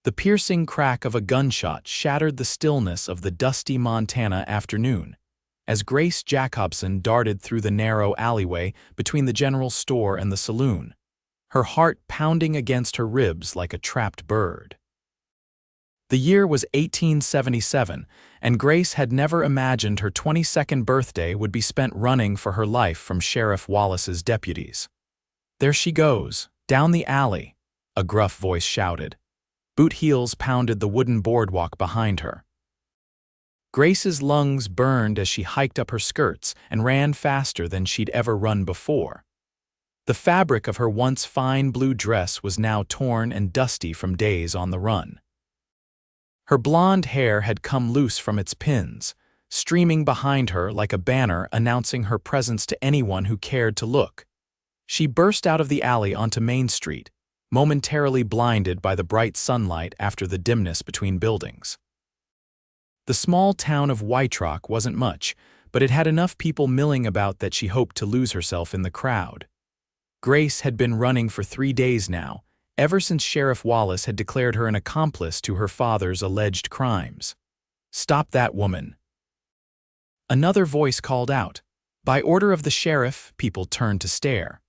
The piercing crack of a gunshot shattered the stillness of the dusty Montana afternoon, as Grace Jacobson darted through the narrow alleyway between the general store and the saloon, her heart pounding against her ribs like a trapped bird. The year was 1877, and Grace had never imagined her 22nd birthday would be spent running for her life from Sheriff Wallace's deputies. "There she goes, down the alley," a gruff voice shouted. Boot heels pounded the wooden boardwalk behind her. Grace's lungs burned as she hiked up her skirts and ran faster than she'd ever run before. The fabric of her once fine blue dress was now torn and dusty from days on the run. Her blonde hair had come loose from its pins, streaming behind her like a banner announcing her presence to anyone who cared to look. She burst out of the alley onto Main Street, momentarily blinded by the bright sunlight after the dimness between buildings. The small town of White Rock wasn't much, but it had enough people milling about that she hoped to lose herself in the crowd. Grace had been running for 3 days now, ever since Sheriff Wallace had declared her an accomplice to her father's alleged crimes. "Stop that woman!" Another voice called out. By order of the sheriff, people turned to stare.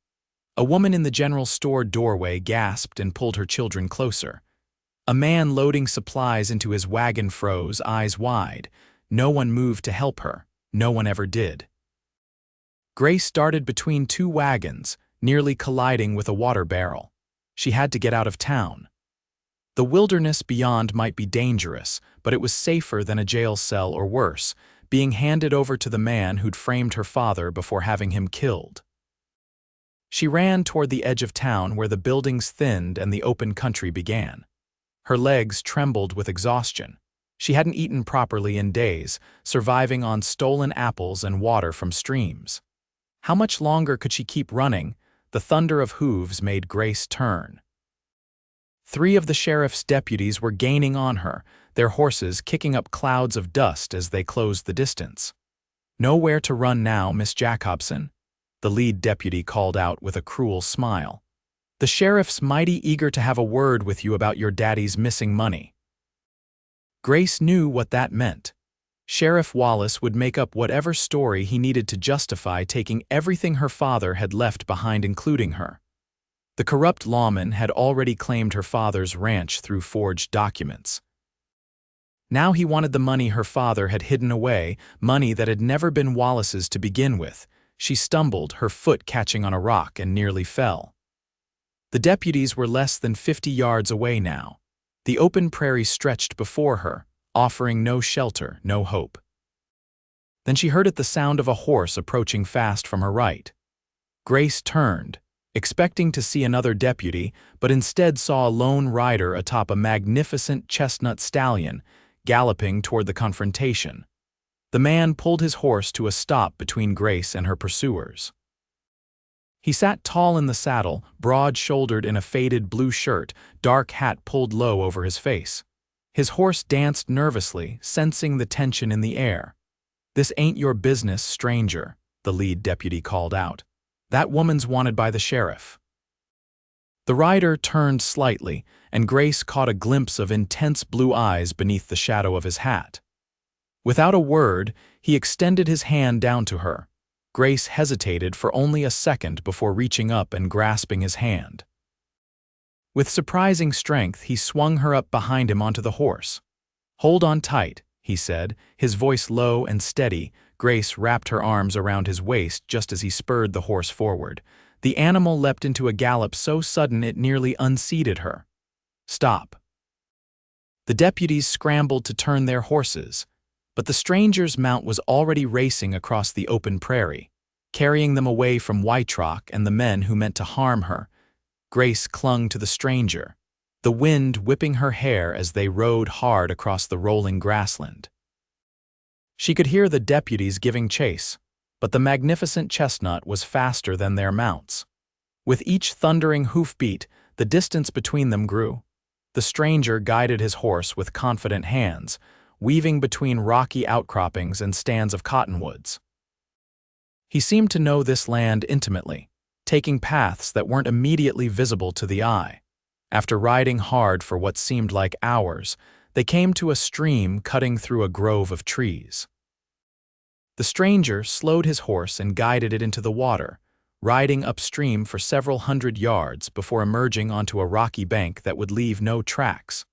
A woman in the general store doorway gasped and pulled her children closer. A man loading supplies into his wagon froze, eyes wide. No one moved to help her. No one ever did. Grace darted between 2 wagons, nearly colliding with a water barrel. She had to get out of town. The wilderness beyond might be dangerous, but it was safer than a jail cell or worse, being handed over to the man who'd framed her father before having him killed. She ran toward the edge of town where the buildings thinned and the open country began. Her legs trembled with exhaustion. She hadn't eaten properly in days, surviving on stolen apples and water from streams. How much longer could she keep running? The thunder of hooves made Grace turn. 3 of the sheriff's deputies were gaining on her, their horses kicking up clouds of dust as they closed the distance. "Nowhere to run now, Miss Jacobson," the lead deputy called out with a cruel smile. "The sheriff's mighty eager to have a word with you about your daddy's missing money." Grace knew what that meant. Sheriff Wallace would make up whatever story he needed to justify taking everything her father had left behind, including her. The corrupt lawman had already claimed her father's ranch through forged documents. Now he wanted the money her father had hidden away, money that had never been Wallace's to begin with. She stumbled, her foot catching on a rock, and nearly fell. The deputies were less than 50 yards away now. The open prairie stretched before her, offering no shelter, no hope. Then she heard the sound of a horse approaching fast from her right. Grace turned, expecting to see another deputy, but instead saw a lone rider atop a magnificent chestnut stallion, galloping toward the confrontation. The man pulled his horse to a stop between Grace and her pursuers. He sat tall in the saddle, broad-shouldered in a faded blue shirt, dark hat pulled low over his face. His horse danced nervously, sensing the tension in the air. "This ain't your business, stranger," the lead deputy called out. "That woman's wanted by the sheriff." The rider turned slightly, and Grace caught a glimpse of intense blue eyes beneath the shadow of his hat. Without a word, he extended his hand down to her. Grace hesitated for only a second before reaching up and grasping his hand. With surprising strength, he swung her up behind him onto the horse. "Hold on tight," he said, his voice low and steady. Grace wrapped her arms around his waist just as he spurred the horse forward. The animal leapt into a gallop so sudden it nearly unseated her. "Stop." The deputies scrambled to turn their horses, but the stranger's mount was already racing across the open prairie, carrying them away from White Rock and the men who meant to harm her. Grace clung to the stranger, the wind whipping her hair as they rode hard across the rolling grassland. She could hear the deputies giving chase, but the magnificent chestnut was faster than their mounts. With each thundering hoofbeat, the distance between them grew. The stranger guided his horse with confident hands, weaving between rocky outcroppings and stands of cottonwoods. He seemed to know this land intimately, taking paths that weren't immediately visible to the eye. After riding hard for what seemed like hours, they came to a stream cutting through a grove of trees. The stranger slowed his horse and guided it into the water, riding upstream for several hundred yards before emerging onto a rocky bank that would leave no tracks.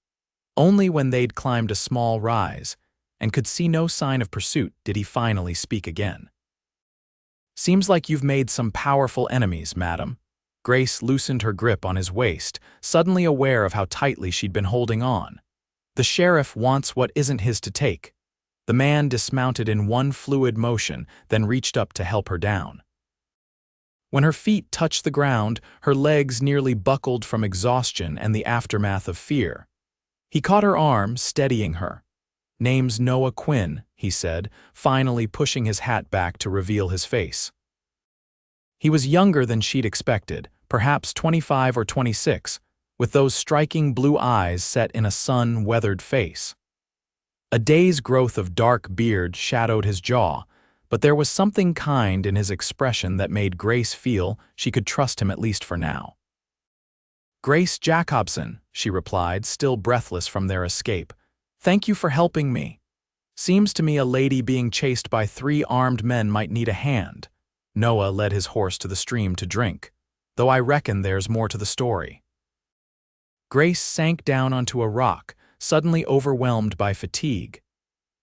Only when they'd climbed a small rise and could see no sign of pursuit did he finally speak again. "Seems like you've made some powerful enemies, madam." Grace loosened her grip on his waist, suddenly aware of how tightly she'd been holding on. "The sheriff wants what isn't his to take." The man dismounted in one fluid motion, then reached up to help her down. When her feet touched the ground, her legs nearly buckled from exhaustion and the aftermath of fear. He caught her arm, steadying her. "Name's Noah Quinn," he said, finally pushing his hat back to reveal his face. He was younger than she'd expected, perhaps 25 or 26, with those striking blue eyes set in a sun-weathered face. A day's growth of dark beard shadowed his jaw, but there was something kind in his expression that made Grace feel she could trust him at least for now. "Grace Jacobson," she replied, still breathless from their escape. "Thank you for helping me. Seems to me a lady being chased by 3 armed men might need a hand." Noah led his horse to the stream to drink, "though I reckon there's more to the story." Grace sank down onto a rock, suddenly overwhelmed by fatigue.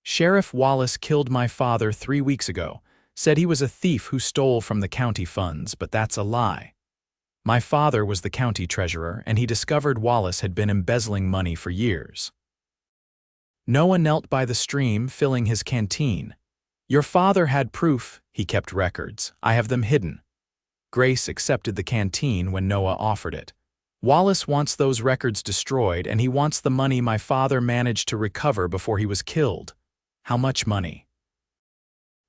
"Sheriff Wallace killed my father 3 weeks ago, said he was a thief who stole from the county funds, but that's a lie. My father was the county treasurer, and he discovered Wallace had been embezzling money for years." Noah knelt by the stream, filling his canteen. "Your father had proof. He kept records. I have them hidden." Grace accepted the canteen when Noah offered it. "Wallace wants those records destroyed, and he wants the money my father managed to recover before he was killed." "How much money?"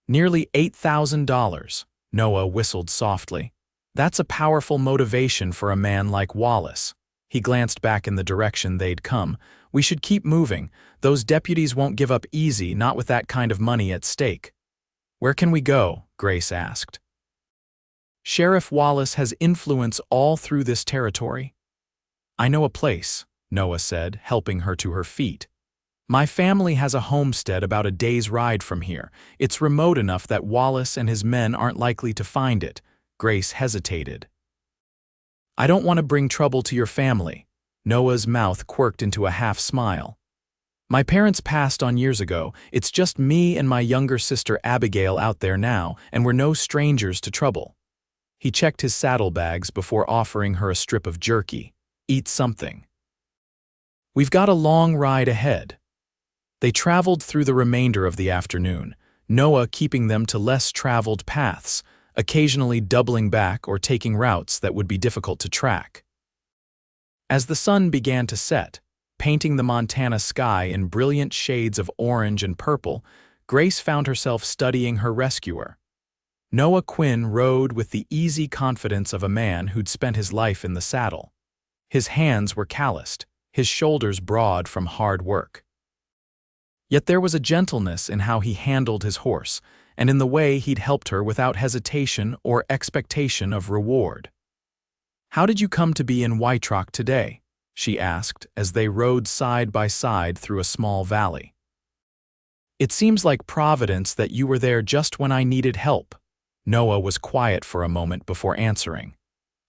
"Nearly $8,000. Noah whistled softly. "That's a powerful motivation for a man like Wallace." He glanced back in the direction they'd come. "We should keep moving. Those deputies won't give up easy, not with that kind of money at stake." "Where can we go?" Grace asked. "Sheriff Wallace has influence all through this territory." "I know a place," Noah said, helping her to her feet. "My family has a homestead about a day's ride from here. It's remote enough that Wallace and his men aren't likely to find it." Grace hesitated. "I don't want to bring trouble to your family." Noah's mouth quirked into a half-smile. "My parents passed on years ago. It's just me and my younger sister Abigail out there now, and we're no strangers to trouble." He checked his saddlebags before offering her a strip of jerky. "Eat something." "We've got a long ride ahead." They traveled through the remainder of the afternoon, Noah keeping them to less traveled paths, occasionally doubling back or taking routes that would be difficult to track. As the sun began to set, painting the Montana sky in brilliant shades of orange and purple, Grace found herself studying her rescuer. Noah Quinn rode with the easy confidence of a man who'd spent his life in the saddle. His hands were calloused, his shoulders broad from hard work. Yet there was a gentleness in how he handled his horse, and in the way he'd helped her without hesitation or expectation of reward. "How did you come to be in White Rock today?" she asked as they rode side by side through a small valley. "It seems like Providence that you were there just when I needed help." Noah was quiet for a moment before answering.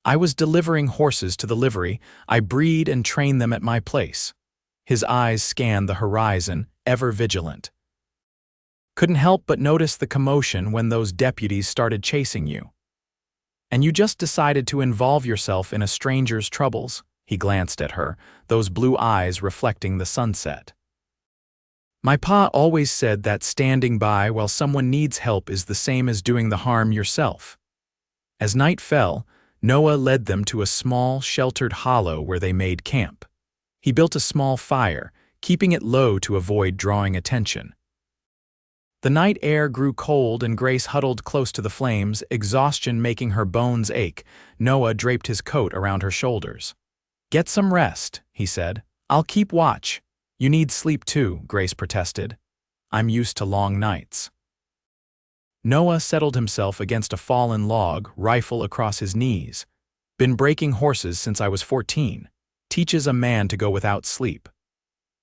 "I was delivering horses to the livery. I breed and train them at my place." His eyes scanned the horizon, ever vigilant. "Couldn't help but notice the commotion when those deputies started chasing you. And you just decided to involve yourself in a stranger's troubles." He glanced at her, those blue eyes reflecting the sunset. "My pa always said that standing by while someone needs help is the same as doing the harm yourself." As night fell, Noah led them to a small, sheltered hollow where they made camp. He built a small fire, keeping it low to avoid drawing attention. The night air grew cold and Grace huddled close to the flames, exhaustion making her bones ache. Noah draped his coat around her shoulders. "Get some rest," he said. "I'll keep watch." "You need sleep too," Grace protested. "I'm used to long nights." Noah settled himself against a fallen log, rifle across his knees. "Been breaking horses since I was 14. teaches a man to go without sleep.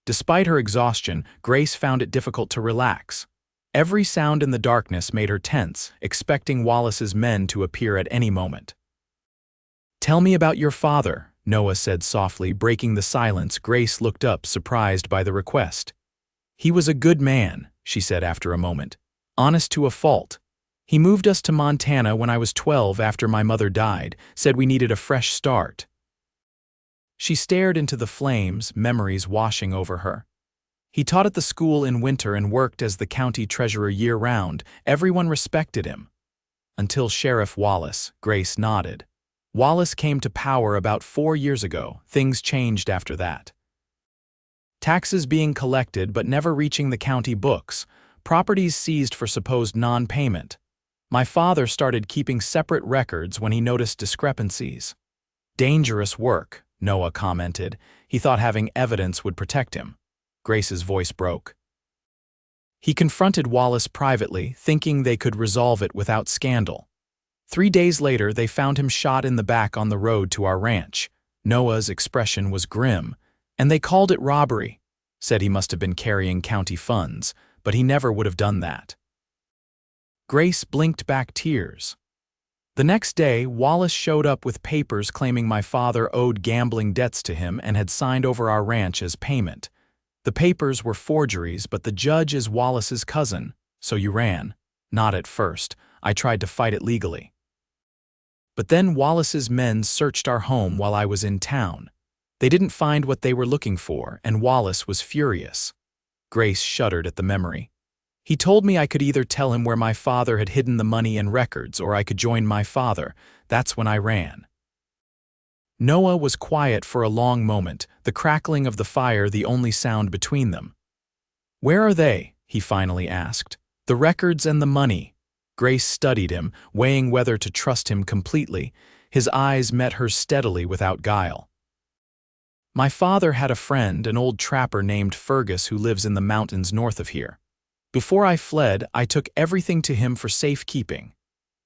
Despite her exhaustion, Grace found it difficult to relax. Every sound in the darkness made her tense, expecting Wallace's men to appear at any moment. "Tell me about your father," Noah said softly, breaking the silence. Grace looked up, surprised by the request. "He was a good man," she said after a moment. "Honest to a fault. He moved us to Montana when I was 12 after my mother died, said we needed a fresh start." She stared into the flames, memories washing over her. "He taught at the school in winter and worked as the county treasurer year-round. Everyone respected him." "Until Sheriff Wallace," Grace nodded. "Wallace came to power about 4 years ago. Things changed after that. Taxes being collected but never reaching the county books. Properties seized for supposed non-payment. My father started keeping separate records when he noticed discrepancies." "Dangerous work," Noah commented. He thought having evidence would protect him. Grace's voice broke. "He confronted Wallace privately, thinking they could resolve it without scandal. 3 days later, they found him shot in the back on the road to our ranch." Noah's expression was grim. "And they called it robbery. Said he must have been carrying county funds, but he never would have done that." Grace blinked back tears. "The next day, Wallace showed up with papers claiming my father owed gambling debts to him and had signed over our ranch as payment. The papers were forgeries, but the judge is Wallace's cousin. So you ran." "Not at first. I tried to fight it legally. But then Wallace's men searched our home while I was in town. They didn't find what they were looking for, and Wallace was furious." Grace shuddered at the memory. "He told me I could either tell him where my father had hidden the money and records, or I could join my father. That's when I ran." Noah was quiet for a long moment, the crackling of the fire the only sound between them. "Where are they?" he finally asked. "The records and the money." Grace studied him, weighing whether to trust him completely. His eyes met hers steadily without guile. "My father had a friend, an old trapper named Fergus who lives in the mountains north of here. Before I fled, I took everything to him for safekeeping."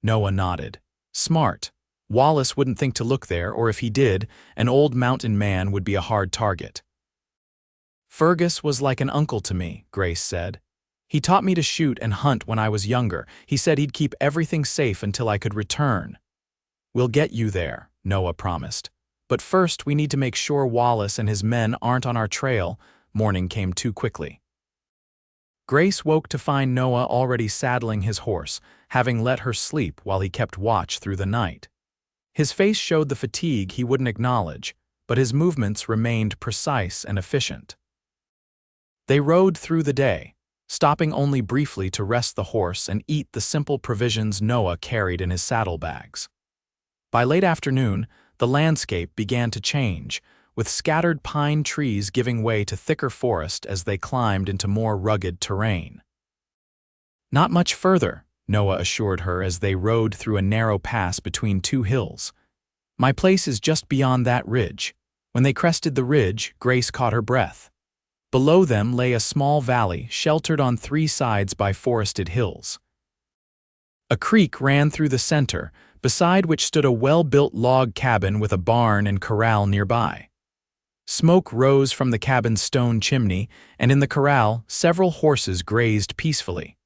Noah nodded. "Smart. Wallace wouldn't think to look there, or if he did, an old mountain man would be a hard target." "Fergus was like an uncle to me," Grace said. "He taught me to shoot and hunt when I was younger. He said he'd keep everything safe until I could return." "We'll get you there," Noah promised. "But first we need to make sure Wallace and his men aren't on our trail." Morning came too quickly. Grace woke to find Noah already saddling his horse, having let her sleep while he kept watch through the night. His face showed the fatigue he wouldn't acknowledge, but his movements remained precise and efficient. They rode through the day, stopping only briefly to rest the horse and eat the simple provisions Noah carried in his saddlebags. By late afternoon, the landscape began to change, with scattered pine trees giving way to thicker forest as they climbed into more rugged terrain. "Not much further," Noah assured her as they rode through a narrow pass between 2 hills. "My place is just beyond that ridge." When they crested the ridge, Grace caught her breath. Below them lay a small valley sheltered on 3 sides by forested hills. A creek ran through the center, beside which stood a well-built log cabin with a barn and corral nearby. Smoke rose from the cabin's stone chimney, and in the corral, several horses grazed peacefully.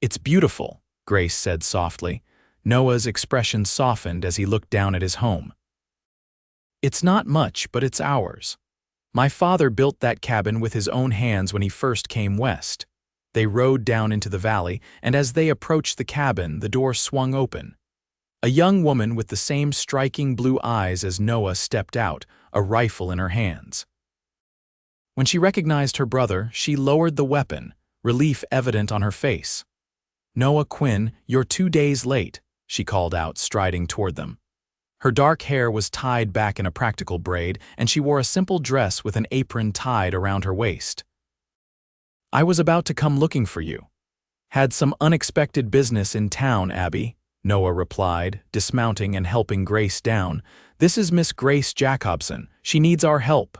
"It's beautiful," Grace said softly. Noah's expression softened as he looked down at his home. "It's not much, but it's ours. My father built that cabin with his own hands when he first came west." They rode down into the valley, and as they approached the cabin, the door swung open. A young woman with the same striking blue eyes as Noah stepped out, a rifle in her hands. When she recognized her brother, she lowered the weapon, relief evident on her face. "Noah Quinn, you're 2 days late," she called out, striding toward them. Her dark hair was tied back in a practical braid, and she wore a simple dress with an apron tied around her waist. "I was about to come looking for you. Had some unexpected business in town, Abby," Noah replied, dismounting and helping Grace down. "This is Miss Grace Jacobson. She needs our help."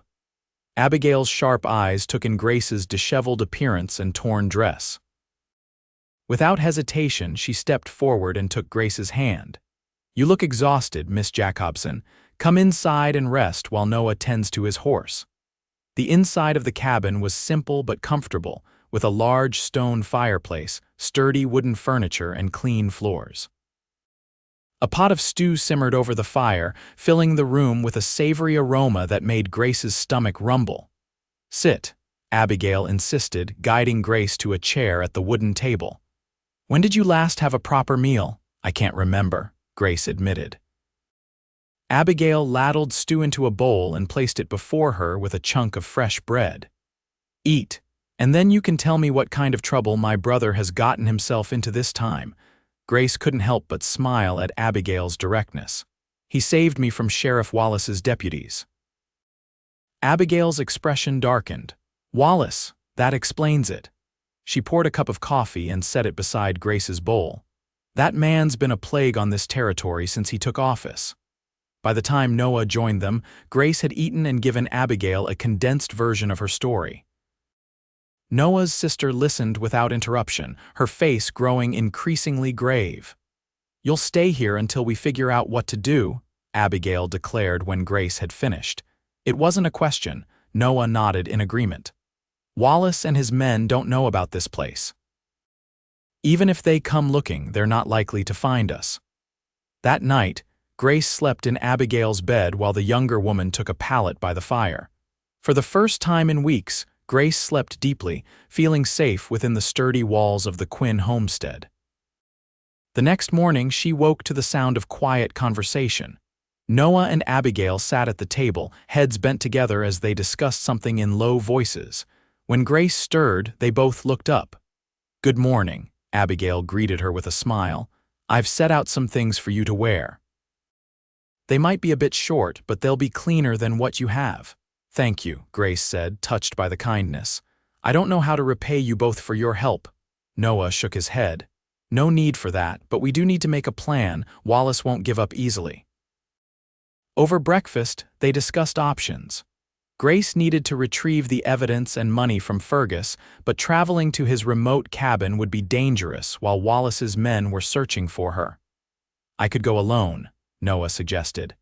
Abigail's sharp eyes took in Grace's disheveled appearance and torn dress. Without hesitation, she stepped forward and took Grace's hand. "You look exhausted, Miss Jacobson. Come inside and rest while Noah tends to his horse." The inside of the cabin was simple but comfortable, with a large stone fireplace, sturdy wooden furniture, and clean floors. A pot of stew simmered over the fire, filling the room with a savory aroma that made Grace's stomach rumble. "Sit," Abigail insisted, guiding Grace to a chair at the wooden table. "When did you last have a proper meal?" "I can't remember," Grace admitted. Abigail ladled stew into a bowl and placed it before her with a chunk of fresh bread. "Eat, and then you can tell me what kind of trouble my brother has gotten himself into this time." Grace couldn't help but smile at Abigail's directness. "He saved me from Sheriff Wallace's deputies." Abigail's expression darkened. "Wallace, that explains it." She poured a cup of coffee and set it beside Grace's bowl. "That man's been a plague on this territory since he took office." By the time Noah joined them, Grace had eaten and given Abigail a condensed version of her story. Noah's sister listened without interruption, her face growing increasingly grave. "You'll stay here until we figure out what to do," Abigail declared when Grace had finished. It wasn't a question. Noah nodded in agreement. "Wallace and his men don't know about this place. Even if they come looking, they're not likely to find us." That night, Grace slept in Abigail's bed while the younger woman took a pallet by the fire. For the first time in weeks, Grace slept deeply, feeling safe within the sturdy walls of the Quinn homestead. The next morning, she woke to the sound of quiet conversation. Noah and Abigail sat at the table, heads bent together as they discussed something in low voices. When Grace stirred, they both looked up. "Good morning," Abigail greeted her with a smile. "I've set out some things for you to wear. They might be a bit short, but they'll be cleaner than what you have." "Thank you," Grace said, touched by the kindness. "I don't know how to repay you both for your help." Noah shook his head. "No need for that, but we do need to make a plan. Wallace won't give up easily." Over breakfast, they discussed options. Grace needed to retrieve the evidence and money from Fergus, but traveling to his remote cabin would be dangerous while Wallace's men were searching for her. "I could go alone," Noah suggested.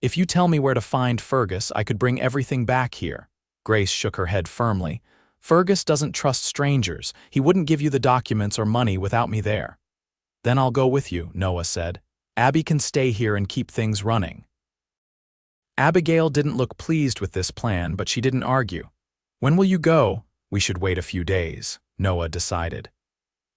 "If you tell me where to find Fergus, I could bring everything back here." Grace shook her head firmly. "Fergus doesn't trust strangers. He wouldn't give you the documents or money without me there." "Then I'll go with you," Noah said. "Abby can stay here and keep things running." Abigail didn't look pleased with this plan, but she didn't argue. "When will you go?" "We should wait a few days," Noah decided.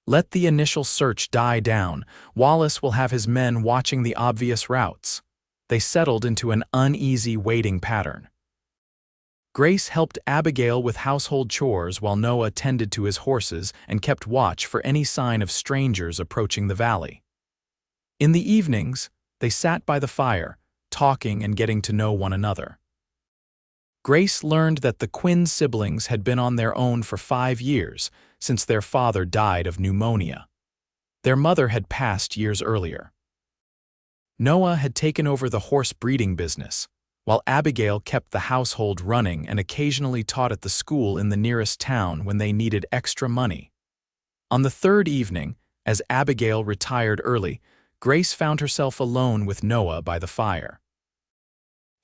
"Let the initial search die down. Wallace will have his men watching the obvious routes." They settled into an uneasy waiting pattern. Grace helped Abigail with household chores while Noah tended to his horses and kept watch for any sign of strangers approaching the valley. In the evenings, they sat by the fire, talking and getting to know one another. Grace learned that the Quinn siblings had been on their own for 5 years, since their father died of pneumonia. Their mother had passed years earlier. Noah had taken over the horse breeding business, while Abigail kept the household running and occasionally taught at the school in the nearest town when they needed extra money. On the third evening, as Abigail retired early, Grace found herself alone with Noah by the fire.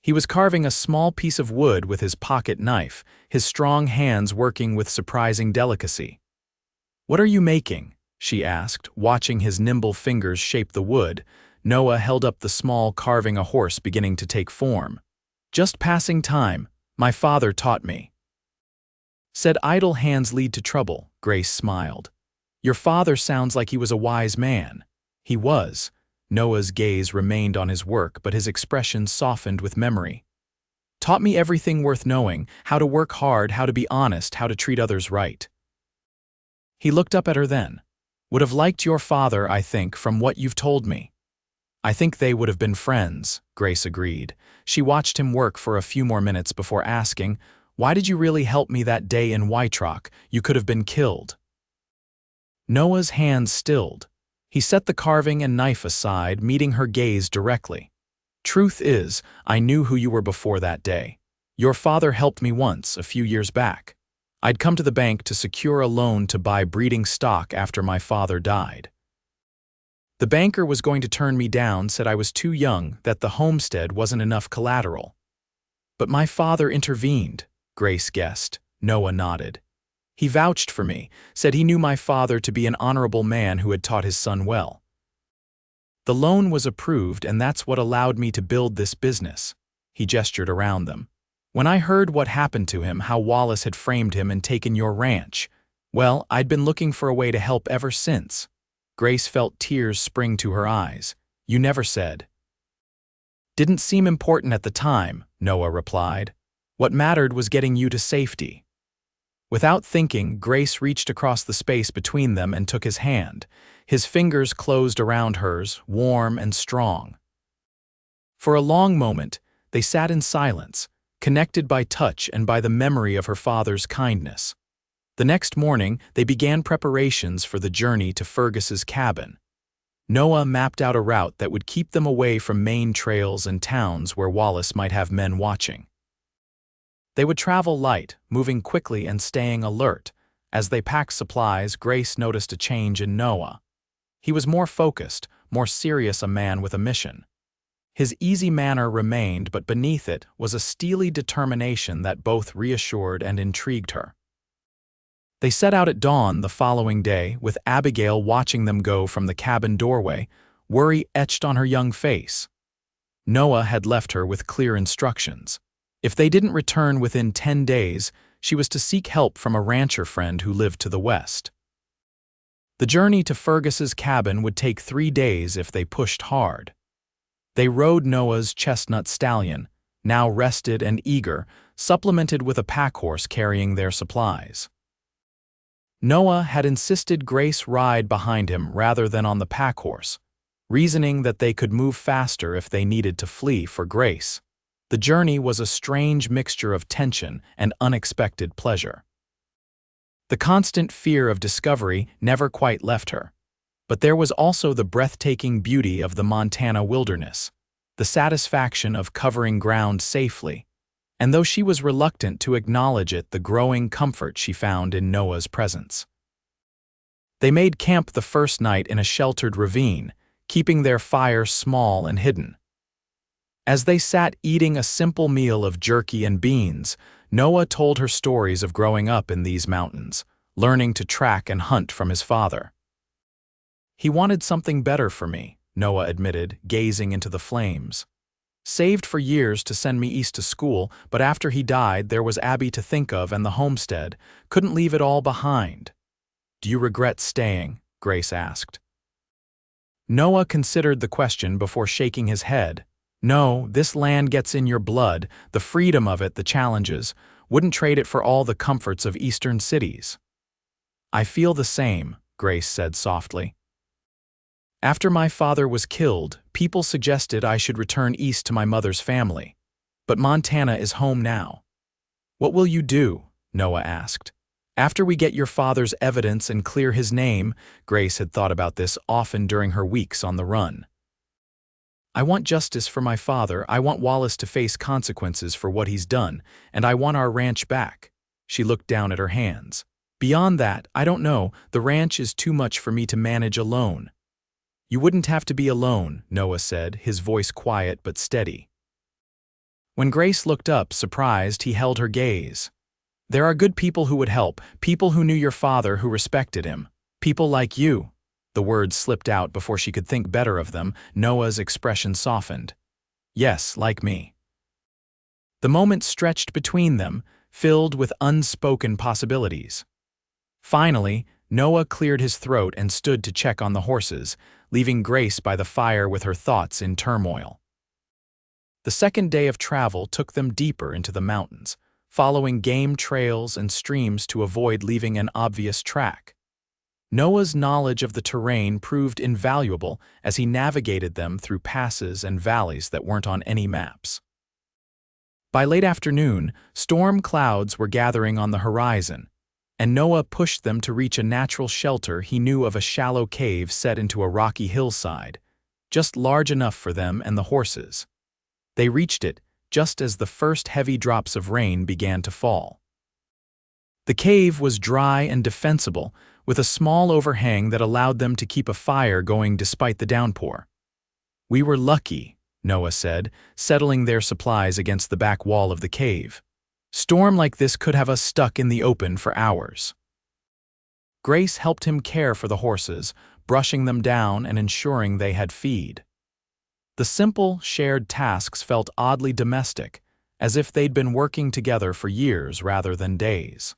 He was carving a small piece of wood with his pocket knife, his strong hands working with surprising delicacy. "What are you making?" she asked, watching his nimble fingers shape the wood. Noah held up the small carving a horse beginning to take form. "Just passing time. My father taught me." "Said idle hands lead to trouble," Grace smiled. "Your father sounds like he was a wise man." He was. Noah's gaze remained on his work, but his expression softened with memory. "Taught me everything worth knowing, how to work hard, how to be honest, how to treat others right." He looked up at her then. "Would have liked your father, I think, from what you've told me." "I think they would have been friends," Grace agreed. She watched him work for a few more minutes before asking, "Why did you really help me that day in Whiterock? You could have been killed." Noah's hands stilled. He set the carving and knife aside, meeting her gaze directly. "Truth is, I knew who you were before that day. Your father helped me once, a few years back. I'd come to the bank to secure a loan to buy breeding stock after my father died." The banker was going to turn me down, said I was too young, that the homestead wasn't enough collateral. But my father intervened, Grace guessed. Noah nodded. He vouched for me, said he knew my father to be an honorable man who had taught his son well. The loan was approved, and that's what allowed me to build this business. He gestured around them. When I heard what happened to him, how Wallace had framed him and taken your ranch, well, I'd been looking for a way to help ever since. Grace felt tears spring to her eyes. You never said. Didn't seem important at the time, Noah replied. What mattered was getting you to safety. Without thinking, Grace reached across the space between them and took his hand. His fingers closed around hers, warm and strong. For a long moment, they sat in silence, connected by touch and by the memory of her father's kindness. The next morning, they began preparations for the journey to Fergus's cabin. Noah mapped out a route that would keep them away from main trails and towns where Wallace might have men watching. They would travel light, moving quickly and staying alert. As they packed supplies, Grace noticed a change in Noah. He was more focused, more serious, a man with a mission. His easy manner remained, but beneath it was a steely determination that both reassured and intrigued her. They set out at dawn the following day, with Abigail watching them go from the cabin doorway, worry etched on her young face. Noah had left her with clear instructions. If they didn't return within 10 days, she was to seek help from a rancher friend who lived to the west. The journey to Fergus's cabin would take 3 days if they pushed hard. They rode Noah's chestnut stallion, now rested and eager, supplemented with a packhorse carrying their supplies. Noah had insisted Grace ride behind him rather than on the packhorse, reasoning that they could move faster if they needed to flee for Grace. The journey was a strange mixture of tension and unexpected pleasure. The constant fear of discovery never quite left her. But there was also the breathtaking beauty of the Montana wilderness, the satisfaction of covering ground safely, and though she was reluctant to acknowledge it, the growing comfort she found in Noah's presence. They made camp the first night in a sheltered ravine, keeping their fire small and hidden. As they sat eating a simple meal of jerky and beans, Noah told her stories of growing up in these mountains, learning to track and hunt from his father. He wanted something better for me, Noah admitted, gazing into the flames. Saved for years to send me east to school, but after he died, there was Abby to think of and the homestead. Couldn't leave it all behind. Do you regret staying? Grace asked. Noah considered the question before shaking his head. No, this land gets in your blood, the freedom of it, the challenges. Wouldn't trade it for all the comforts of eastern cities. I feel the same, Grace said softly. After my father was killed, people suggested I should return east to my mother's family. But Montana is home now. What will you do? Noah asked. After we get your father's evidence and clear his name, Grace had thought about this often during her weeks on the run. I want justice for my father, I want Wallace to face consequences for what he's done, and I want our ranch back. She looked down at her hands. Beyond that, I don't know, the ranch is too much for me to manage alone. You wouldn't have to be alone, Noah said, his voice quiet but steady. When Grace looked up, surprised, he held her gaze. There are good people who would help, people who knew your father, who respected him. People like you. The words slipped out before she could think better of them. Noah's expression softened. Yes, like me. The moment stretched between them, filled with unspoken possibilities. Finally, Noah cleared his throat and stood to check on the horses, leaving Grace by the fire with her thoughts in turmoil. The second day of travel took them deeper into the mountains, following game trails and streams to avoid leaving an obvious track. Noah's knowledge of the terrain proved invaluable as he navigated them through passes and valleys that weren't on any maps. By late afternoon, storm clouds were gathering on the horizon, and Noah pushed them to reach a natural shelter he knew of, a shallow cave set into a rocky hillside, just large enough for them and the horses. They reached it just as the first heavy drops of rain began to fall. The cave was dry and defensible, with a small overhang that allowed them to keep a fire going despite the downpour. "We were lucky," Noah said, settling their supplies against the back wall of the cave. "Storm like this could have us stuck in the open for hours." Grace helped him care for the horses, brushing them down and ensuring they had feed. The simple, shared tasks felt oddly domestic, as if they'd been working together for years rather than days.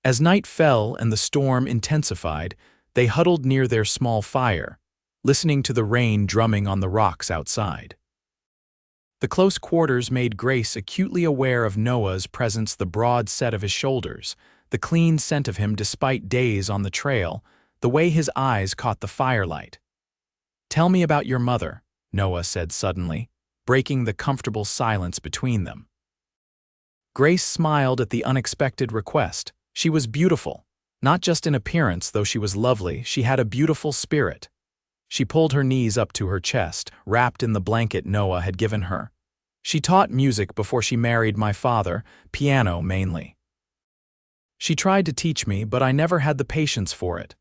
As night fell and the storm intensified, they huddled near their small fire, listening to the rain drumming on the rocks outside. The close quarters made Grace acutely aware of Noah's presence, the broad set of his shoulders, the clean scent of him despite days on the trail, the way his eyes caught the firelight. "Tell me about your mother," Noah said suddenly, breaking the comfortable silence between them. Grace smiled at the unexpected request. She was beautiful. Not just in appearance, though she was lovely, she had a beautiful spirit. She pulled her knees up to her chest, wrapped in the blanket Noah had given her. "She taught music before she married my father, piano mainly. She tried to teach me, but I never had the patience for it."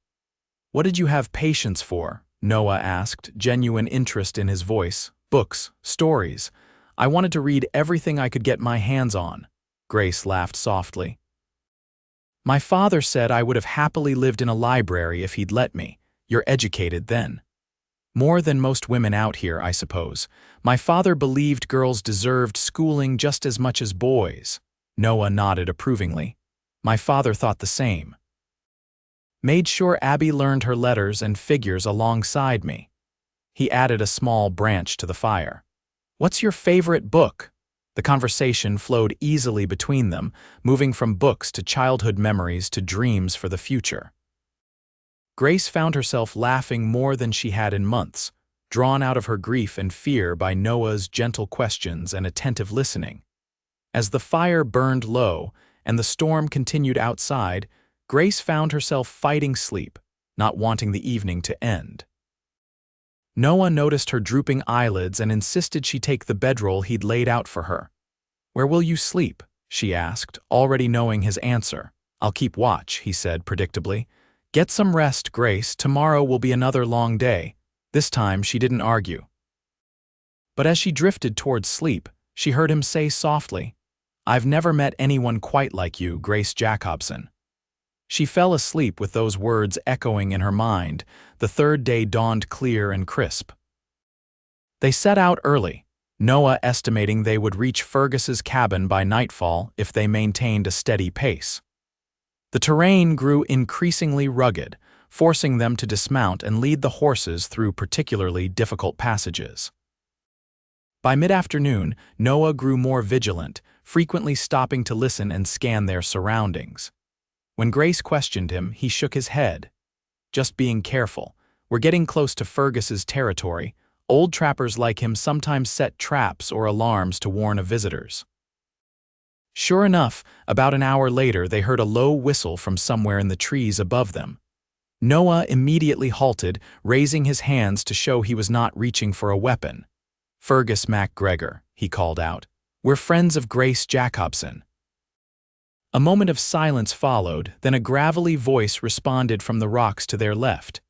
"What did you have patience for?" Noah asked, genuine interest in his voice. "Books, stories. I wanted to read everything I could get my hands on." Grace laughed softly. "My father said I would have happily lived in a library if he'd let me. You're educated then." "More than most women out here, I suppose. My father believed girls deserved schooling just as much as boys." Noah nodded approvingly. "My father thought the same. Made sure Abby learned her letters and figures alongside me." He added a small branch to the fire. "What's your favorite book?" The conversation flowed easily between them, moving from books to childhood memories to dreams for the future. Grace found herself laughing more than she had in months, drawn out of her grief and fear by Noah's gentle questions and attentive listening. As the fire burned low and the storm continued outside, Grace found herself fighting sleep, not wanting the evening to end. Noah noticed her drooping eyelids and insisted she take the bedroll he'd laid out for her. "Where will you sleep?" she asked, already knowing his answer. "I'll keep watch," he said predictably. "Get some rest, Grace. Tomorrow will be another long day." This time she didn't argue. But as she drifted towards sleep, she heard him say softly, "I've never met anyone quite like you, Grace Jacobson." She fell asleep with those words echoing in her mind. The third day dawned clear and crisp. They set out early, Noah estimating they would reach Fergus's cabin by nightfall if they maintained a steady pace. The terrain grew increasingly rugged, forcing them to dismount and lead the horses through particularly difficult passages. By mid-afternoon, Noah grew more vigilant, frequently stopping to listen and scan their surroundings. When Grace questioned him, he shook his head. "Just being careful. We're getting close to Fergus's territory. Old trappers like him sometimes set traps or alarms to warn of visitors." Sure enough, about an hour later they heard a low whistle from somewhere in the trees above them. Noah immediately halted, raising his hands to show he was not reaching for a weapon. "Fergus MacGregor," he called out. "We're friends of Grace Jacobson." A moment of silence followed, then a gravelly voice responded from the rocks to their left.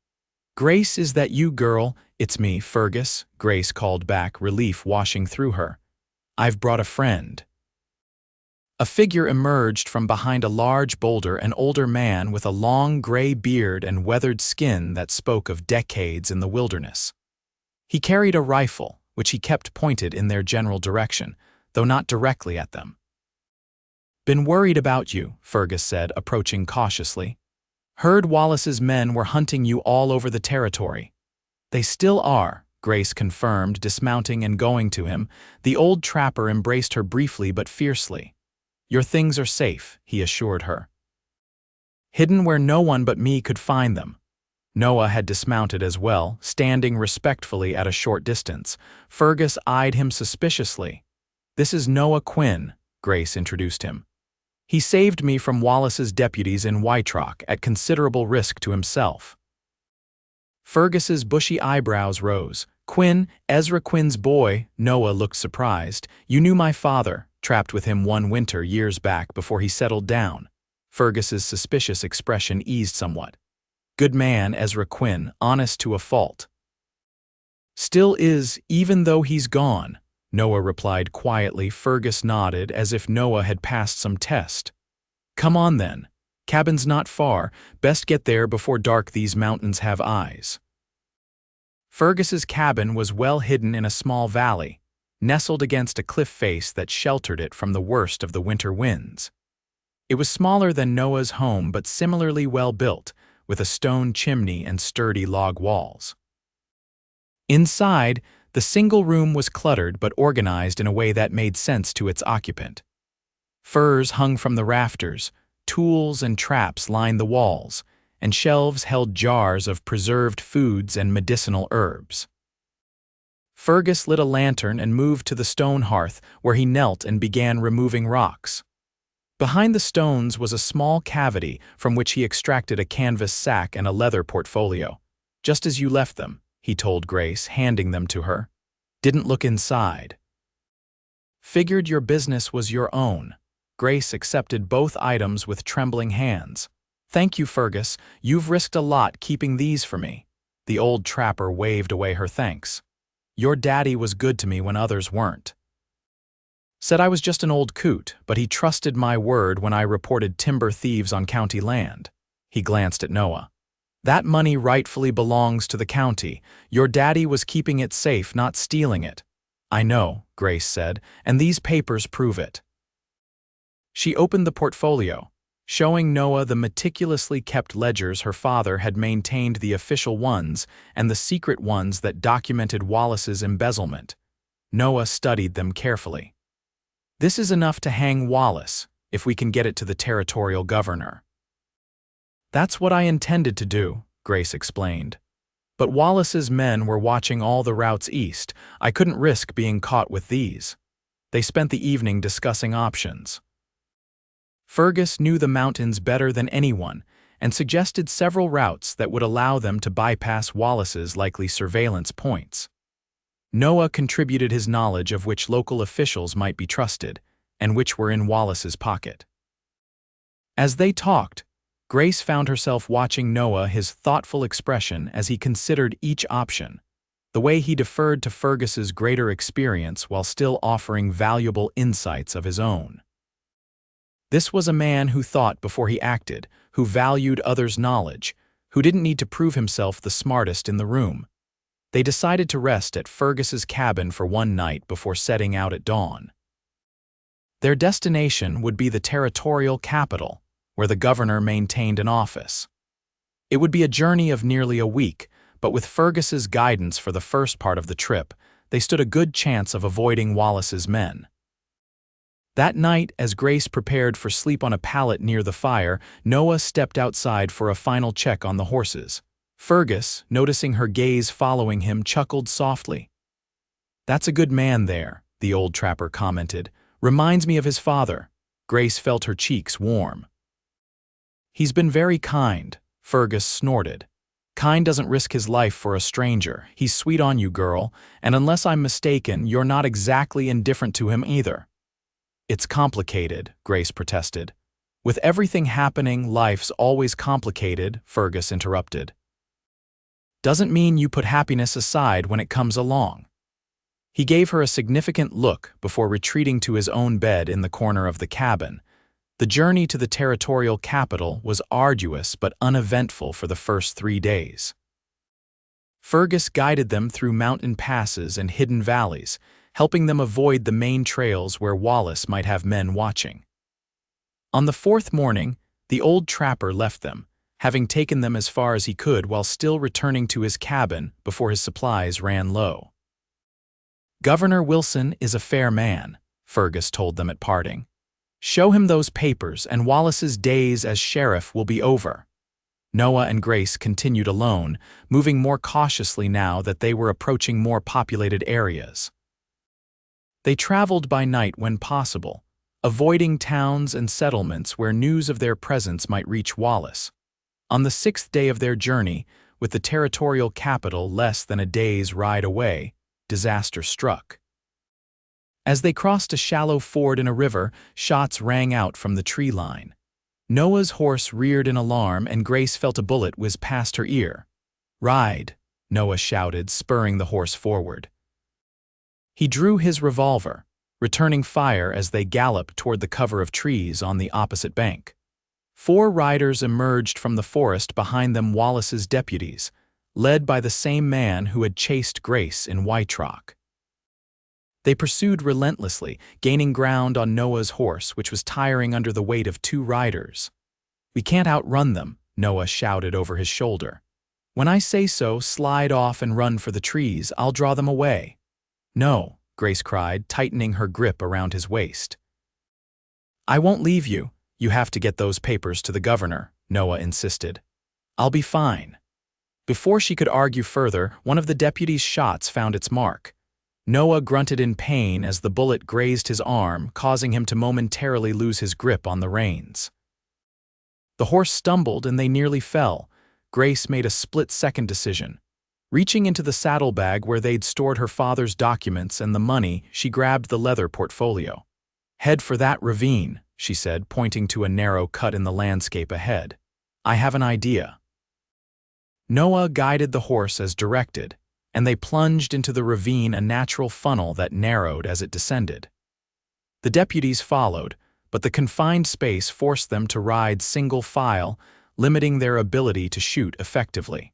"Grace, is that you, girl?" "It's me, Fergus," Grace called back, relief washing through her. "I've brought a friend." A figure emerged from behind a large boulder, an older man with a long gray beard and weathered skin that spoke of decades in the wilderness. He carried a rifle, which he kept pointed in their general direction, though not directly at them. "Been worried about you," Fergus said, approaching cautiously. "Heard Wallace's men were hunting you all over the territory." "They still are," Grace confirmed, dismounting and going to him. The old trapper embraced her briefly but fiercely. "Your things are safe," he assured her. "Hidden where no one but me could find them." Noah had dismounted as well, standing respectfully at a short distance. Fergus eyed him suspiciously. "This is Noah Quinn," Grace introduced him. "He saved me from Wallace's deputies in Wytrock at considerable risk to himself." Fergus's bushy eyebrows rose. "Quinn, Ezra Quinn's boy." Noah looked surprised. "You knew my father, trapped with him one winter years back before he settled down." Fergus's suspicious expression eased somewhat. "Good man, Ezra Quinn, honest to a fault." "Still is, even though he's gone," Noah replied quietly. Fergus nodded as if Noah had passed some test. "Come on then. Cabin's not far. Best get there before dark. These mountains have eyes." Fergus's cabin was well hidden in a small valley, nestled against a cliff face that sheltered it from the worst of the winter winds. It was smaller than Noah's home but similarly well built, with a stone chimney and sturdy log walls. Inside, the single room was cluttered but organized in a way that made sense to its occupant. Furs hung from the rafters, tools and traps lined the walls, and shelves held jars of preserved foods and medicinal herbs. Fergus lit a lantern and moved to the stone hearth, where he knelt and began removing rocks. Behind the stones was a small cavity from which he extracted a canvas sack and a leather portfolio. "Just as you left them," he told Grace, handing them to her. "Didn't look inside." "Figured your business was your own." Grace accepted both items with trembling hands. "Thank you, Fergus. You've risked a lot keeping these for me." The old trapper waved away her thanks. "Your daddy was good to me when others weren't. Said I was just an old coot, but he trusted my word when I reported timber thieves on county land." He glanced at Noah. "That money rightfully belongs to the county. Your daddy was keeping it safe, not stealing it." "I know," Grace said, "and these papers prove it." She opened the portfolio, showing Noah the meticulously kept ledgers her father had maintained, the official ones and the secret ones that documented Wallace's embezzlement. Noah studied them carefully. "This is enough to hang Wallace, if we can get it to the territorial governor." "That's what I intended to do," Grace explained. "But Wallace's men were watching all the routes east. I couldn't risk being caught with these." They spent the evening discussing options. Fergus knew the mountains better than anyone and suggested several routes that would allow them to bypass Wallace's likely surveillance points. Noah contributed his knowledge of which local officials might be trusted and which were in Wallace's pocket. As they talked, Grace found herself watching Noah, his thoughtful expression as he considered each option, the way he deferred to Fergus's greater experience while still offering valuable insights of his own. This was a man who thought before he acted, who valued others' knowledge, who didn't need to prove himself the smartest in the room. They decided to rest at Fergus's cabin for one night before setting out at dawn. Their destination would be the territorial capital, where the governor maintained an office. It would be a journey of nearly a week, but with Fergus's guidance for the first part of the trip, they stood a good chance of avoiding Wallace's men. That night, as Grace prepared for sleep on a pallet near the fire, Noah stepped outside for a final check on the horses. Fergus, noticing her gaze following him, chuckled softly. "That's a good man there," the old trapper commented. "Reminds me of his father." Grace felt her cheeks warm. "He's been very kind," Fergus snorted. "Kind doesn't risk his life for a stranger. He's sweet on you, girl, and unless I'm mistaken, you're not exactly indifferent to him either." "It's complicated," Grace protested. "With everything happening, life's always complicated," Fergus interrupted. "Doesn't mean you put happiness aside when it comes along." He gave her a significant look before retreating to his own bed in the corner of the cabin. The journey to the territorial capital was arduous but uneventful for the first 3 days. Fergus guided them through mountain passes and hidden valleys, helping them avoid the main trails where Wallace might have men watching. On the 4th morning, the old trapper left them, having taken them as far as he could while still returning to his cabin before his supplies ran low. "Governor Wilson is a fair man," Fergus told them at parting. "Show him those papers and Wallace's days as sheriff will be over." Noah and Grace continued alone, moving more cautiously now that they were approaching more populated areas. They traveled by night when possible, avoiding towns and settlements where news of their presence might reach Wallace. On the 6th day of their journey, with the territorial capital less than a day's ride away, disaster struck. As they crossed a shallow ford in a river, shots rang out from the tree line. Noah's horse reared in alarm and Grace felt a bullet whiz past her ear. "Ride," Noah shouted, spurring the horse forward. He drew his revolver, returning fire as they galloped toward the cover of trees on the opposite bank. 4 riders emerged from the forest, behind them Wallace's deputies, led by the same man who had chased Grace in Wytrock. They pursued relentlessly, gaining ground on Noah's horse, which was tiring under the weight of 2 riders. "We can't outrun them," Noah shouted over his shoulder. "When I say so, slide off and run for the trees. I'll draw them away." "No," Grace cried, tightening her grip around his waist. "I won't leave you. You have to get those papers to the governor," Noah insisted. "I'll be fine." Before she could argue further, one of the deputies' shots found its mark. Noah grunted in pain as the bullet grazed his arm, causing him to momentarily lose his grip on the reins. The horse stumbled and they nearly fell. Grace made a split-second decision. Reaching into the saddlebag where they'd stored her father's documents and the money, she grabbed the leather portfolio. "Head for that ravine," she said, pointing to a narrow cut in the landscape ahead. "I have an idea." Noah guided the horse as directed, and they plunged into the ravine, a natural funnel that narrowed as it descended. The deputies followed, but the confined space forced them to ride single file, limiting their ability to shoot effectively.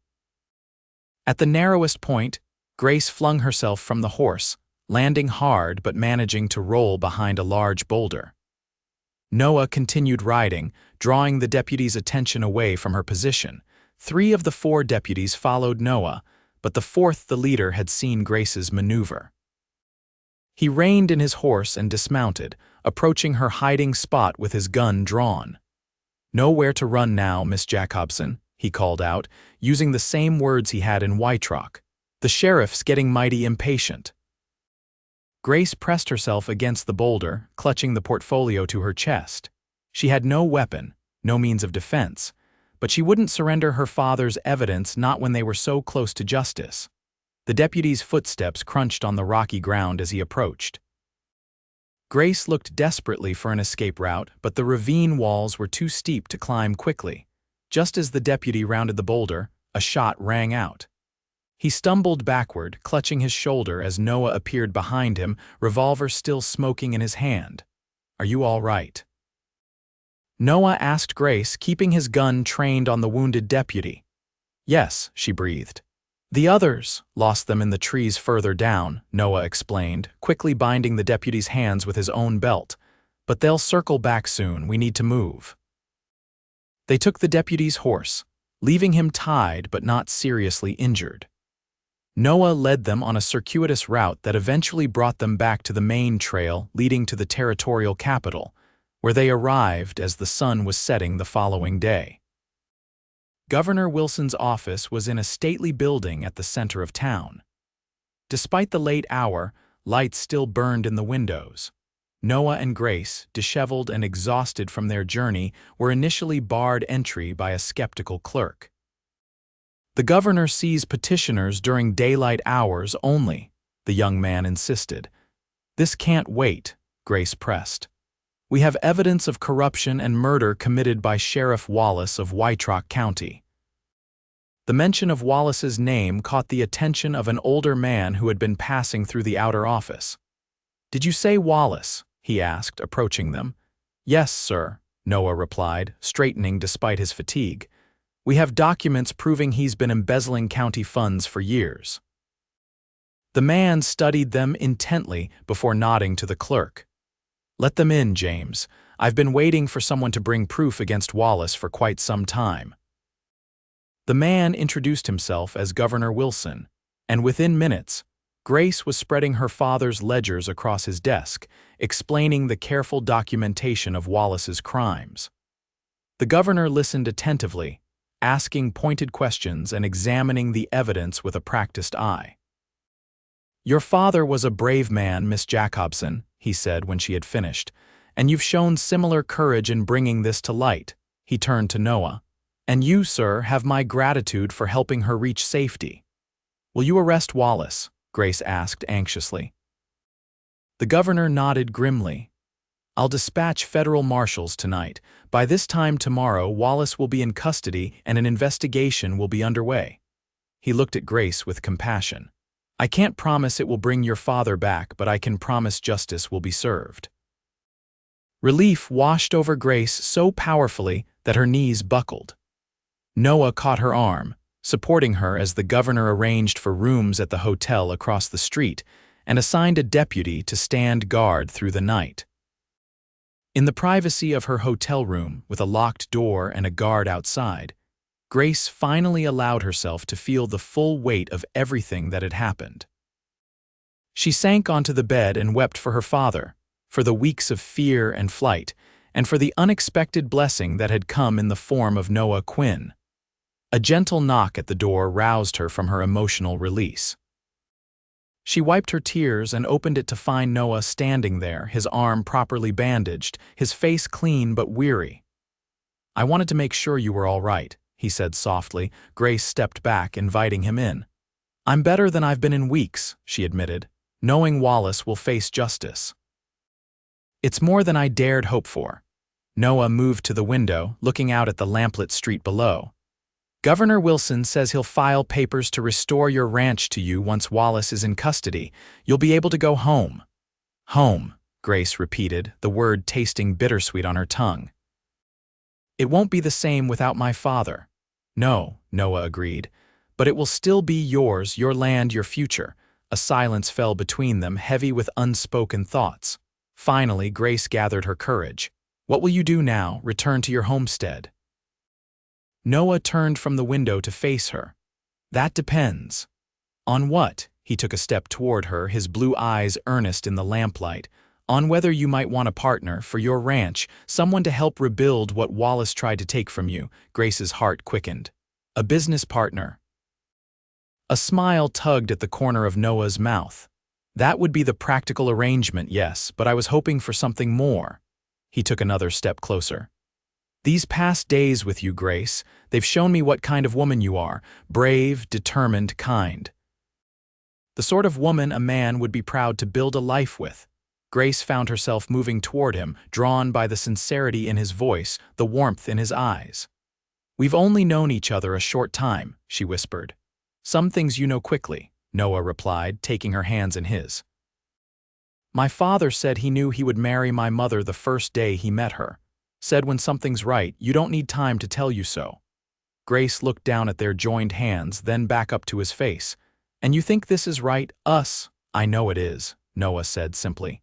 At the narrowest point, Grace flung herself from the horse, landing hard but managing to roll behind a large boulder. Noah continued riding, drawing the deputies' attention away from her position. 3 of the 4 deputies followed Noah, but the 4th, the leader, had seen Grace's maneuver. He reined in his horse and dismounted, approaching her hiding spot with his gun drawn. "Nowhere to run now, Miss Jacobson," he called out, using the same words he had in Wytrock. "The sheriff's getting mighty impatient." Grace pressed herself against the boulder, clutching the portfolio to her chest. She had no weapon, no means of defense, but she wouldn't surrender her father's evidence, not when they were so close to justice. The deputy's footsteps crunched on the rocky ground as he approached. Grace looked desperately for an escape route, but the ravine walls were too steep to climb quickly. Just as the deputy rounded the boulder, a shot rang out. He stumbled backward, clutching his shoulder as Noah appeared behind him, revolver still smoking in his hand. "Are you all right?" Noah asked Grace, keeping his gun trained on the wounded deputy. "Yes," she breathed. "The others lost them in the trees further down," Noah explained, quickly binding the deputy's hands with his own belt. "But they'll circle back soon. We need to move." They took the deputy's horse, leaving him tied but not seriously injured. Noah led them on a circuitous route that eventually brought them back to the main trail leading to the territorial capital, where they arrived as the sun was setting the following day. Governor Wilson's office was in a stately building at the center of town. Despite the late hour, lights still burned in the windows. Noah and Grace, disheveled and exhausted from their journey, were initially barred entry by a skeptical clerk. "The governor sees petitioners during daylight hours only," the young man insisted. "This can't wait," Grace pressed. "We have evidence of corruption and murder committed by Sheriff Wallace of Wytrock County." The mention of Wallace's name caught the attention of an older man who had been passing through the outer office. "Did you say Wallace?" he asked, approaching them. "Yes, sir," Noah replied, straightening despite his fatigue. "We have documents proving he's been embezzling county funds for years." The man studied them intently before nodding to the clerk. "Let them in, James. I've been waiting for someone to bring proof against Wallace for quite some time." The man introduced himself as Governor Wilson, and within minutes, Grace was spreading her father's ledgers across his desk, explaining the careful documentation of Wallace's crimes. The governor listened attentively, asking pointed questions and examining the evidence with a practiced eye. "Your father was a brave man, Miss Jacobson," he said when she had finished, "and you've shown similar courage in bringing this to light." He turned to Noah. "And you, sir, have my gratitude for helping her reach safety." "Will you arrest Wallace?" Grace asked anxiously. The governor nodded grimly. I'll dispatch federal marshals tonight. By this time tomorrow, Wallace will be in custody and an investigation will be underway." He looked at Grace with compassion. "I can't promise it will bring your father back, but I can promise justice will be served." Relief washed over Grace so powerfully that her knees buckled. Noah caught her arm, supporting her as the governor arranged for rooms at the hotel across the street and assigned a deputy to stand guard through the night. In the privacy of her hotel room, with a locked door and a guard outside, Grace finally allowed herself to feel the full weight of everything that had happened. She sank onto the bed and wept for her father, for the weeks of fear and flight, and for the unexpected blessing that had come in the form of Noah Quinn. A gentle knock at the door roused her from her emotional release. She wiped her tears and opened it to find Noah standing there, his arm properly bandaged, his face clean but weary. "I wanted to make sure you were all right," he said softly. Grace stepped back, inviting him in. "I'm better than I've been in weeks," she admitted, "knowing Wallace will face justice." "It's more than I dared hope for." Noah moved to the window, looking out at the lamplit street below. "Governor Wilson says he'll file papers to restore your ranch to you once Wallace is in custody. You'll be able to go home." "Home," Grace repeated, the word tasting bittersweet on her tongue. "It won't be the same without my father." "No," Noah agreed, "but it will still be yours, your land, your future." A silence fell between them, heavy with unspoken thoughts. Finally, Grace gathered her courage. "What will you do now? Return to your homestead?" Noah turned from the window to face her. "That depends." "On what?" He took a step toward her, his blue eyes earnest in the lamplight. "On whether you might want a partner for your ranch, someone to help rebuild what Wallace tried to take from you." Grace's heart quickened. "A business partner." A smile tugged at the corner of Noah's mouth. "That would be the practical arrangement, yes, but I was hoping for something more." He took another step closer. "These past days with you, Grace, they've shown me what kind of woman you are, brave, determined, kind. The sort of woman a man would be proud to build a life with." Grace found herself moving toward him, drawn by the sincerity in his voice, the warmth in his eyes. "We've only known each other a short time," she whispered. "Some things you know quickly," Noah replied, taking her hands in his. "My father said he knew he would marry my mother the first day he met her. Said when something's right, you don't need time to tell you so." Grace looked down at their joined hands, then back up to his face. "And you think this is right, us?" "I know it is," Noah said simply.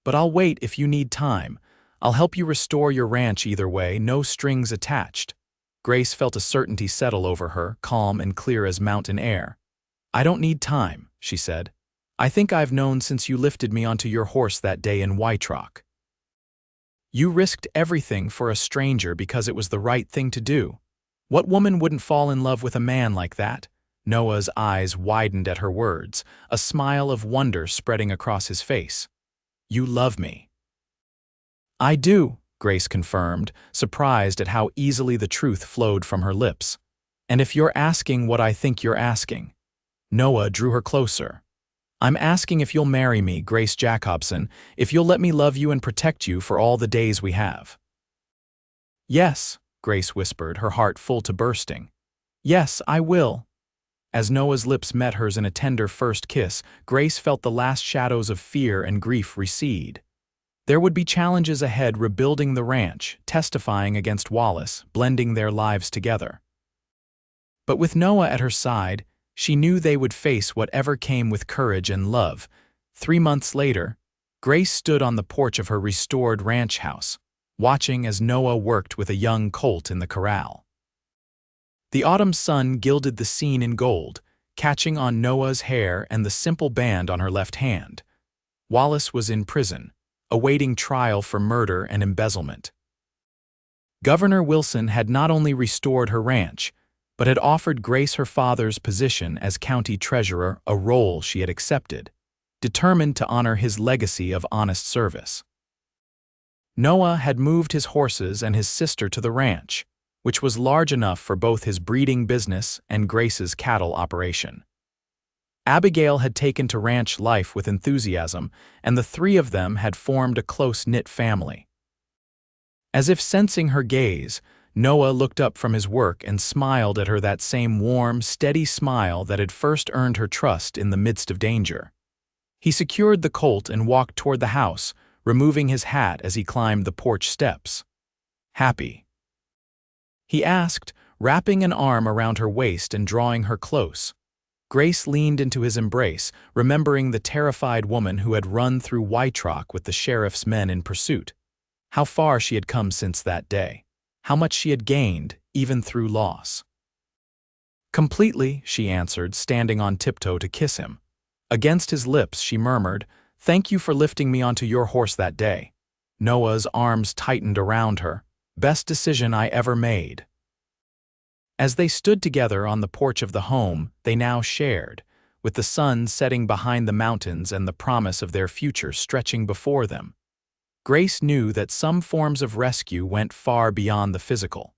"But I'll wait if you need time. I'll help you restore your ranch either way, no strings attached." Grace felt a certainty settle over her, calm and clear as mountain air. "I don't need time," she said. "I think I've known since you lifted me onto your horse that day in Wytrock. You risked everything for a stranger because it was the right thing to do. What woman wouldn't fall in love with a man like that?" Noah's eyes widened at her words, a smile of wonder spreading across his face. "You love me." "I do," Grace confirmed, surprised at how easily the truth flowed from her lips. "And if you're asking what I think you're asking." Noah drew her closer. "I'm asking if you'll marry me, Grace Jacobson, if you'll let me love you and protect you for all the days we have." "Yes," Grace whispered, her heart full to bursting. "Yes, I will." As Noah's lips met hers in a tender first kiss, Grace felt the last shadows of fear and grief recede. There would be challenges ahead rebuilding the ranch, testifying against Wallace, blending their lives together. But with Noah at her side, she knew they would face whatever came with courage and love. 3 months later, Grace stood on the porch of her restored ranch house, watching as Noah worked with a young colt in the corral. The autumn sun gilded the scene in gold, catching on Noah's hair and the simple band on her left hand. Wallace was in prison, awaiting trial for murder and embezzlement. Governor Wilson had not only restored her ranch, but had offered Grace her father's position as county treasurer, a role she had accepted, determined to honor his legacy of honest service. Noah had moved his horses and his sister to the ranch, which was large enough for both his breeding business and Grace's cattle operation. Abigail had taken to ranch life with enthusiasm, and the three of them had formed a close-knit family. As if sensing her gaze, Noah looked up from his work and smiled at her, that same warm, steady smile that had first earned her trust in the midst of danger. He secured the colt and walked toward the house, removing his hat as he climbed the porch steps. "Happy?" he asked, wrapping an arm around her waist and drawing her close. Grace leaned into his embrace, remembering the terrified woman who had run through White Rock with the sheriff's men in pursuit. How far she had come since that day. How much she had gained, even through loss. "Completely," she answered, standing on tiptoe to kiss him. Against his lips, she murmured, "Thank you for lifting me onto your horse that day." Noah's arms tightened around her. "Best decision I ever made." As they stood together on the porch of the home they now shared, with the sun setting behind the mountains and the promise of their future stretching before them, Grace knew that some forms of rescue went far beyond the physical.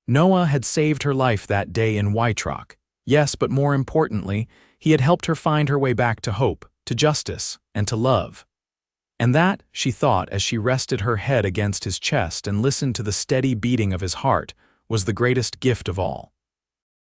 Noah had saved her life that day in White Rock. Yes, but more importantly, he had helped her find her way back to hope, to justice, and to love. And that, she thought as she rested her head against his chest and listened to the steady beating of his heart, was the greatest gift of all.